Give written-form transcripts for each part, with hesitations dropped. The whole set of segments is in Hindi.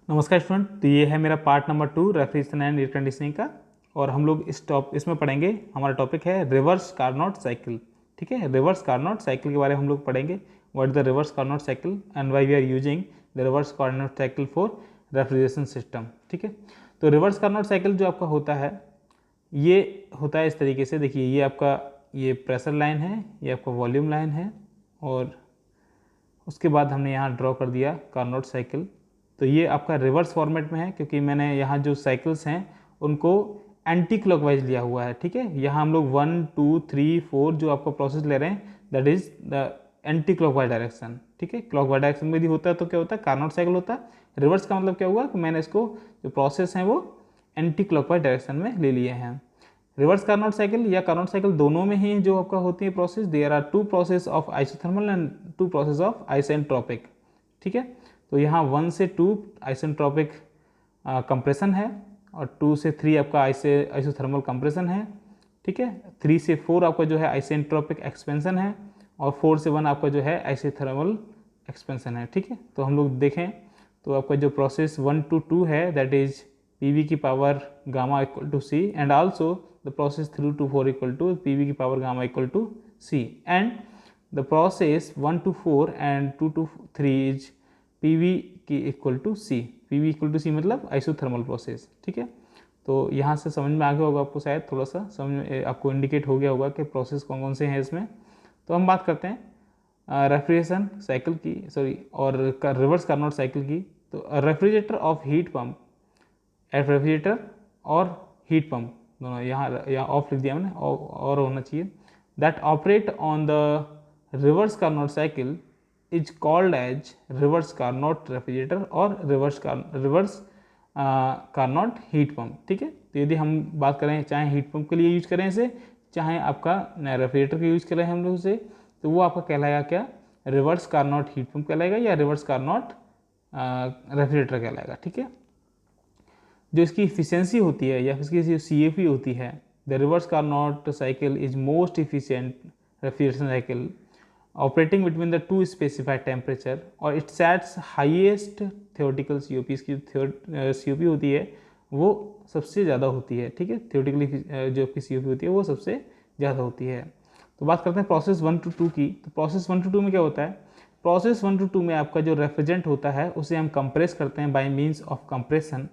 नमस्कार स्टूडेंट, तो ये है मेरा part number 2 refrigeration and air conditioning का। और हम लोग इसमें पढ़ेंगे, हमारा टॉपिक है रिवर्स कार्नोट साइकिल। ठीक है, रिवर्स कार्नोट साइकिल के बारे में हम लोग पढ़ेंगे। What is the reverse Carnot cycle and why we are using the reverse Carnot cycle for refrigeration system. ठीक है, तो रिवर्स कार्नोट साइकिल जो आपका होता है, ये होता है इस तरीके से। देखिए, ये आपका ये प्रेशर लाइन है, ये आपका वॉल्यूम लाइन है, और उसके बाद हमने यहाँ ड्रॉ कर दिया कार्नोट साइकिल। तो ये आपका रिवर्स फॉर्मेट में है, क्योंकि मैंने यहाँ जो साइकिल्स हैं उनको एंटी क्लॉकवाइज लिया हुआ है। ठीक है, यहाँ हम लोग 1 2 3 4 जो आपका प्रोसेस ले रहे हैं, that is the anti clockwise direction. ठीक है, क्लॉकवाइज डायरेक्शन में यदि होता है तो क्या होता है, कार्नोट साइकिल होता है। रिवर्स का मतलब क्या हुआ कि मैंने इसको जो प्रोसेस हैं वो एंटी क्लॉकवाइज डायरेक्शन में ले लिए हैं। रिवर्स कार्नोट साइकिल या कार्नोट साइकिल दोनों में ही जो आपका होती है process, there are 2 process of isothermal and 2 process of isentropic. ठीक है, तो यहाँ 1 से 2 आइसेंट्रोपिक कंप्रेशन है, और 2 से 3 आपका आइसोथर्मल कंप्रेशन है। ठीक है, 3 से 4 आपका जो है आइसेंट्रोपिक एक्सपेंशन है, और 4 से 1 आपका जो है आइसोथर्मल एक्सपेंशन है। ठीक है, तो हम लोग देखें तो आपका जो प्रोसेस 1 to 2 है, दैट इज PV की power gamma equal to C, and also the process 3 to 4 equal to PV की power gamma equal to C, and the process 1 to 4 and 2 to 3 is PV की equal to C। PV equal to C मतलब आइसोथर्मल प्रोसेस। ठीक है, तो यहाँ से समझ में आ गया होगा आपको, शायद थोड़ा सा समझ में आपको इंडिकेट हो गया होगा कि प्रोसेस कौन कौन से हैं इसमें। तो हम बात करते हैं रेफ्रिजरेशन साइकिल की, सॉरी, और रिवर्स कार्नोट साइकिल की। तो refrigerator of heat pump, refrigerator और हीट पंप दोनों, यहाँ ऑफ लिख दिया मैंने, और होना चाहिए, that operate on the reverse Carnot cycle is called as reverse Carnot refrigerator और रिवर्स कार्नोट हीट पंप। ठीक है, तो यदि हम बात करें चाहे हीट पंप के लिए यूज करें इसे, चाहे आपका रेफ्रिजरेटर के यूज करें हम लोग उसे, तो वो आपका कहलाएगा क्या, रिवर्स कार्नोट हीट पंप कहलाएगा या रिवर्स कार्नोट रेफ्रिजरेटर कहलाएगा। ठीक है, जो इसकी इफिशियंसी होती है या इसकी जो CFE होती है, the reverse Carnot cycle is most efficient refrigeration cycle operating between the 2 specified temperature, और it sets highest theoretical COP। इसकी COP होती है वो सबसे ज़्यादा होती है। ठीक है, थियोरेटिकली जो आपकी COP होती है वो सबसे ज़्यादा होती है। तो बात करते हैं प्रोसेस 1 to 2 की। तो प्रोसेस 1 to 2 में क्या होता है, प्रोसेस 1 to 2 में आपका जो रेफ्रिजरेंट होता है उसे हम कंप्रेस करते हैं बाई मीन्स ऑफ कंप्रेशन,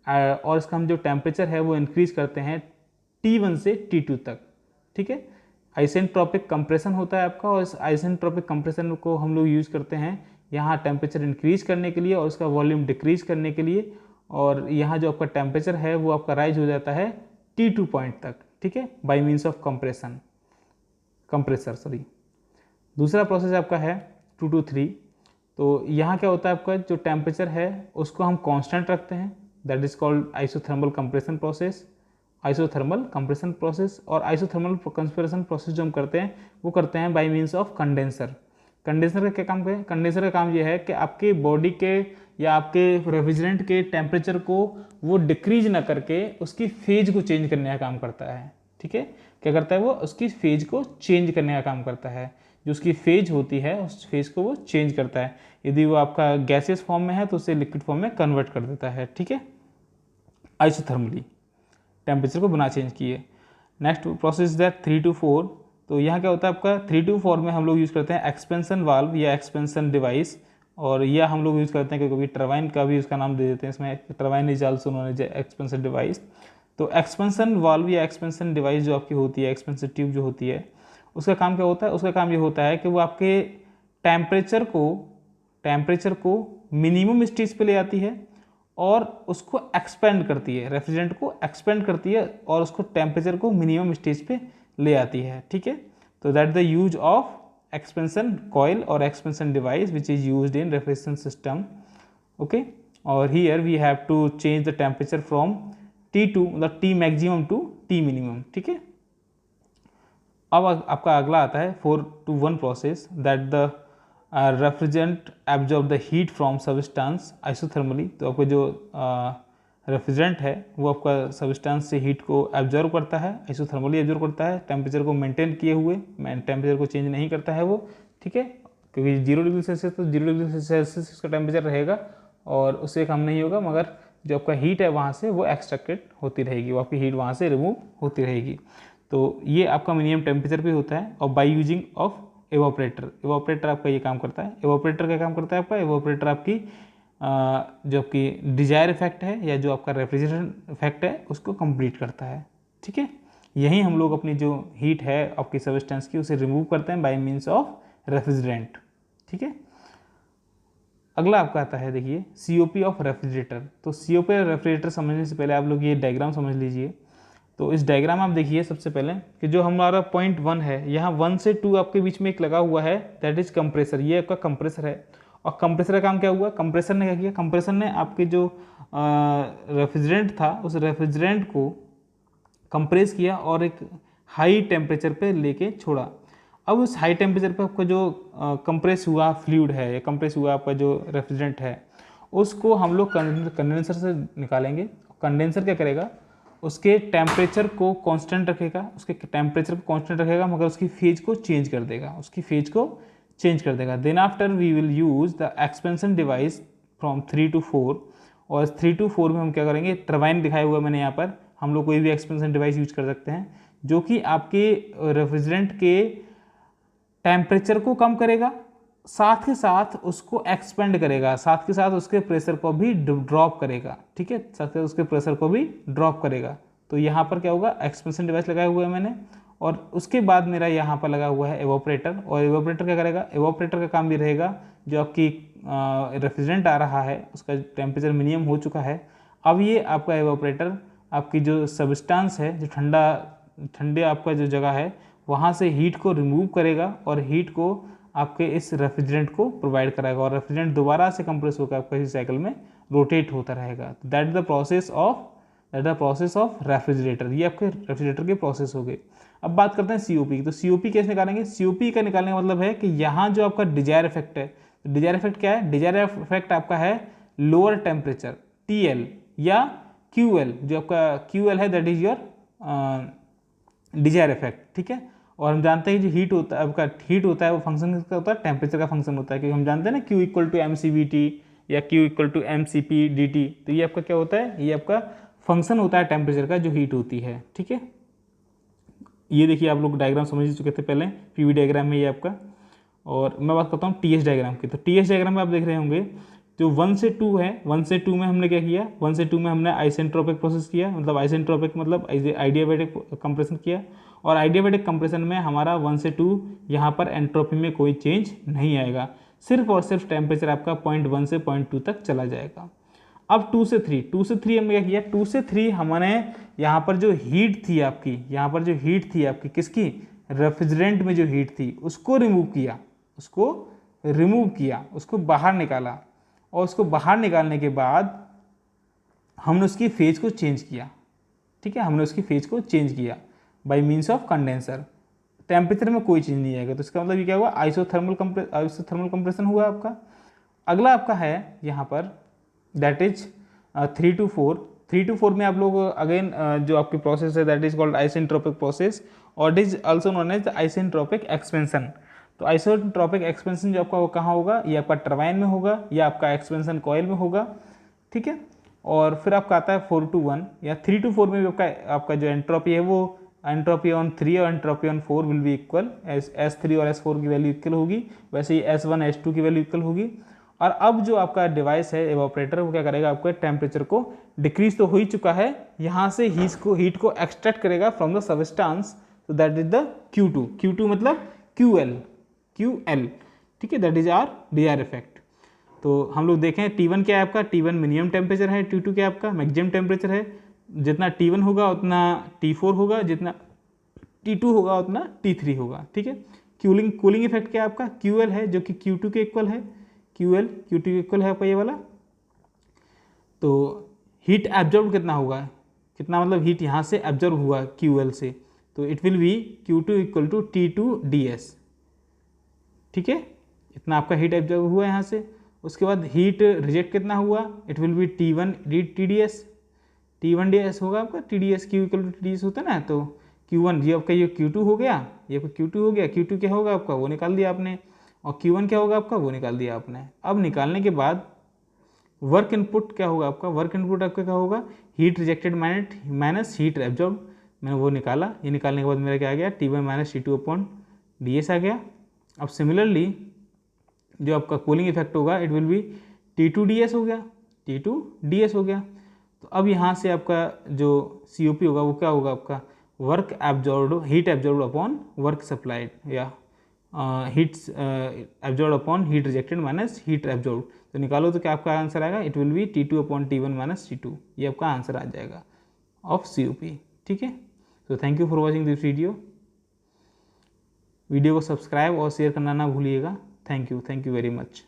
और इसका हम जो टेम्परेचर है वो इंक्रीज करते हैं T1 से T2 तक। ठीक है, आइसेंट्रोपिक कंप्रेशन होता है आपका, और इस आइसेंट्रोपिक कंप्रेशन को हम लोग यूज़ करते हैं यहाँ टेम्परेचर इंक्रीज करने के लिए और उसका वॉल्यूम डिक्रीज करने के लिए, और यहाँ जो आपका टेम्परेचर है वो आपका राइज हो जाता है T2 पॉइंट तक। ठीक है, by means of compressor sorry. दूसरा प्रोसेस आपका है 2 to 3। तो यहाँ क्या होता है, आपका जो टेम्परेचर है उसको हम कांस्टेंट रखते हैं, that is called isothermal compression process, isothermal compression process. और आइसोथर्मल कंप्रेशन प्रोसेस जो हम करते हैं वो करते हैं bye means of condenser. Condenser का क्या काम है, कंडेंसर का काम ये है कि आपके बॉडी के या आपके रेफ्रिजरेंट के टेम्परेचर को वो डिक्रीज ना करके उसकी फेज को चेंज करने का काम करता है। ठीक है, क्या करता है वो, उसकी फेज को चेंज करने का काम करता है। जो उसकी फेज होती है उस फेज को वो चेंज करता है। यदि वो आपका गैसियस फॉर्म में है तो उसे लिक्विड फॉर्म में कन्वर्ट कर देता है। ठीक है, आइसोथर्मली टेम्परेचर को बिना चेंज किए। Next process that 3 to 4। तो यहाँ क्या होता है आपका 3 to 4 में हम लोग यूज़ करते हैं एक्सपेंशन वाल्व या एक्सपेंशन डिवाइस, और यह हम लोग यूज़ करते हैं कभी टरबाइन का भी उसका नाम दे देते हैं इसमें, turbine is also known as expansion device. तो एक्सपेंशन वाल्व या एक्सपेंशन डिवाइस जो आपकी होती है, एक्सपेंशन ट्यूब जो होती है, उसका काम क्या होता है, उसका काम ये होता है कि वो आपके टेम्परेचर को मिनिमम स्टेज पे ले आती है और उसको एक्सपेंड करती है, रेफ्रिजरेंट को एक्सपेंड करती है और उसको टेम्परेचर को मिनिमम स्टेज पे ले आती है। ठीक है, तो that the use of expansion coil और expansion device which is used in refrigeration system. Okay, और here we have to change the temperature from T2 मतलब T maximum to T minimum. ठीक है, अब आपका अगला आता है 4 to 1 process, that the refrigerant absorb the heat from substance isothermally. तो आपका जो रेफ्रिजरेंट है वो आपका सबस्टेंस से हीट को एब्जॉर्व करता है, आइसोथर्मली एब्जॉर्व करता है, टेम्परेचर को मेंटेन किए हुए, टेम्परेचर को चेंज नहीं करता है वो। ठीक है, क्योंकि 0 डिग्री सेल्सियस तो 0 डिग्री सेल्सियस का टेम्परेचर रहेगा, और उससे कम नहीं होगा, मगर जो आपका हीट है वहाँ से वो एक्सट्रैक्टेड होती रहेगी, वो आपकी हीट वहाँ से रिमूव होती रहेगी। तो ये आपका मिनिमम टेम्परेचर पे होता है। और बाय यूजिंग ऑफ एवापोरेटर आपका ये काम करता है। एवापोरेटर का काम करता है आपका, एवापोरेटर आपकी जो आपकी डिजायर इफेक्ट है या जो आपका रेफ्रिजरेशन इफेक्ट है उसको कंप्लीट करता है। ठीक है, यही हम लोग अपनी जो हीट है आपकी सब्सटेंस की उसे रिमूव करते हैं बाय मीन्स ऑफ रेफ्रिजरेंट। ठीक है, अगला आपका आता है देखिए COP ऑफ रेफ्रिजरेटर। तो COP रेफ्रिजरेटर समझने से पहले आप लोग ये डायग्राम समझ लीजिए। तो इस डायग्राम आप देखिए सबसे पहले कि जो हमारा पॉइंट 1 है, यहाँ 1 से 2 आपके बीच में एक लगा हुआ है, दैट इज कंप्रेसर। ये आपका कंप्रेसर है। और कंप्रेसर का काम क्या हुआ, कंप्रेसर ने क्या किया, कंप्रेसर ने आपके जो रेफ्रिजरेंट था उस रेफ्रिजरेंट को कंप्रेस किया और एक हाई टेम्परेचर पे लेके छोड़ा। अब उस हाई टेम्परेचर पे आपका जो कंप्रेस हुआ फ्लूइड है या कंप्रेस हुआ आपका जो रेफ्रिजरेंट है उसको हम लोग कंडेंसर से निकालेंगे। कंडेंसर क्या करेगा, उसके टेम्परेचर को कांस्टेंट रखेगा, उसके टेम्परेचर को कांस्टेंट रखेगा, मगर उसकी फेज को चेंज कर देगा, उसकी फेज को चेंज कर देगा। Then after we will use the expansion device from 3 to 4। और 3 to 4 में हम क्या करेंगे, टरबाइन दिखाया हुआ है मैंने यहाँ पर, हम लोग कोई भी एक्सपेंशन डिवाइस यूज कर सकते हैं जो कि आपके रेफ्रिजरेंट के टेम्परेचर को कम करेगा, साथ ही साथ उसको एक्सपेंड करेगा, साथ के साथ उसके प्रेशर को भी ड्रॉप करेगा। ठीक है, साथ के साथ उसके प्रेशर को भी ड्रॉप करेगा। तो यहाँ पर क्या होगा, एक्सपेंशन डिवाइस लगाया हुआ है मैंने, और उसके बाद मेरा यहाँ पर लगा हुआ है एवोपरेटर। और एवोपरेटर क्या करेगा, एवोपरेटर का काम भी रहेगा जो आपकी रेफ्रिजरेंट आ रहा है उसका टेम्परेचर मिनिमम हो चुका है। अब ये आपका एवोपरेटर आपकी जो सब्सटेंस है, जो ठंडे आपका जो जगह है वहाँ से हीट को रिमूव करेगा और हीट को आपके इस रेफ्रिजरेंट को प्रोवाइड कराएगा, और रेफ्रिजरेंट दोबारा से कंप्रेस होकर आपका इस साइकिल में रोटेट होता रहेगा। That is the process of refrigerator. ये आपके रेफ्रिजरेटर के प्रोसेस हो गए। अब बात करते हैं COP की। तो COP कैसे निकालेंगे, COP का निकालने का मतलब है कि यहाँ जो आपका डिजायर इफेक्ट है, डिजायर इफेक्ट क्या है, डिजायर इफेक्ट आपका है लोअर टेम्परेचर TL या QL। जो आपका QL है that is your desire effect. ठीक है, और हम जानते हैं जो हीट होता है आपका, हीट होता है वो फंक्शन किसका होता है, टेम्परेचर का फंक्शन होता है, क्योंकि हम जानते हैं ना Q इक्वल टू mCVT या Q इक्वल टू mCpDT। तो ये आपका क्या होता है, ये आपका फंक्शन होता है टेम्परेचर का जो हीट होती है। ठीक है, ये देखिए आप लोग डायग्राम समझ चुके थे पहले, PV डायग्राम में ये आपका। और मैं बात करता हूँ TS डायग्राम की। तो TS डायग्राम में आप देख रहे होंगे जो 1 से 2 है, 1 से 2 में हमने क्या किया, 1 से 2 में हमने आइसेंट्रोपिक प्रोसेस किया, मतलब आइसेंट्रोपिक मतलब आइडियाबैटिक कंप्रेशन किया। और आइडियाबैटिक कंप्रेशन में हमारा 1 से 2 यहाँ पर एंट्रोपी में कोई चेंज नहीं आएगा, सिर्फ और सिर्फ टेम्परेचर आपका 0.1 से 0.2 तक चला जाएगा। अब 2 से 3 हमने क्या किया, 2 से 3 हमने यहाँ पर जो हीट थी आपकी, यहाँ पर जो हीट थी आपकी किसकी, रेफ्रिजरेंट में जो हीट थी उसको रिमूव किया, उसको बाहर निकाला। और उसको बाहर निकालने के बाद हमने उसकी फेज को चेंज किया। ठीक है, हमने उसकी फेज को चेंज किया bye means of condenser. Temperature में कोई चेंज नहीं आएगा, तो इसका मतलब ये क्या हुआ, आइसोथर्मल कंप्रेशन हुआ आपका। अगला आपका है यहाँ पर दैट इज 3 to 4। 3 to 4 में आप लोग अगेन जो आपकी प्रोसेस है that is called isentropic process, और it is also known as isentropic expansion. तो आइसेंट्रोपिक एक्सपेंशन जो आपका वो कहाँ होगा, ये आपका टरबाइन में होगा या आपका एक्सपेंशन कॉइल में होगा। ठीक है, और फिर आपका आता है 4 to 1 या 3 to 4 में भी आपका जो एंट्रोपी है वो एंट्रोपी ऑन 3 और entropy on 4 will be equal, S3 और S4 की वैल्यू इक्वल होगी, वैसे ही S1 S2 की वैल्यू इक्वल होगी। और अब जो आपका डिवाइस है एवापोरेटर वो क्या करेगा, आपके टेम्परेचर को डिक्रीज तो हो ही चुका है, यहाँ से हीट को एक्सट्रैक्ट करेगा फ्रॉम द सबस्टेंस, तो दैट इज द Q2 मतलब QL। ठीक है, that is our desire effect. तो हम लोग देखें T1 क्या है आपका, T1 मिनिमम टेम्परेचर है, T2 क्या है आपका मैक्सिमम टेम्परेचर है। जितना T1 होगा उतना T4 होगा, जितना T2 होगा उतना T3 होगा। ठीक है, कूलिंग इफेक्ट क्या है आपका, QL है जो कि Q2 के इक्वल है, Q2 के इक्वल है आपका ये वाला। तो हीट एब्जॉर्ब कितना होगा, कितना मतलब हीट यहाँ से एब्जॉर्ब हुआ QL से, तो it will be Q2 equal to T2ds। ठीक है, इतना आपका हीट एब्जॉर्ब हुआ यहाँ से। उसके बाद हीट रिजेक्ट कितना हुआ, इट विल बी T1ds होगा आपका, TDS Q equal to TDS होता है ना। तो Q1 ये आपका ये Q2 हो गया, ये आपका Q2 हो गया, Q2 क्या होगा आपका वो निकाल दिया आपने, और Q1 क्या होगा आपका वो निकाल दिया आपने। अब निकालने के बाद वर्क इनपुट क्या होगा आपका, वर्क इनपुट आपका क्या होगा, heat rejected minus heat absorb, मैंने वो निकाला, ये निकालने के बाद मेरा क्या आ गया, T1 minus T2 upon ds आ गया। अब सिमिलरली जो आपका कूलिंग इफेक्ट होगा it will be T2 ds हो गया, T2 ds हो गया। तो अब यहाँ से आपका जो COP होगा वो क्या होगा आपका, work absorb, heat absorb upon work supplied या heat absorb upon heat rejected minus heat absorb. तो निकालो तो क्या आपका आंसर आएगा, it will be T2 upon T1 minus T2, ये आपका आंसर आ जाएगा ऑफ COP। ठीक है, तो thank you for watching this video को सब्सक्राइब और शेयर करना ना भूलिएगा। Thank you very much.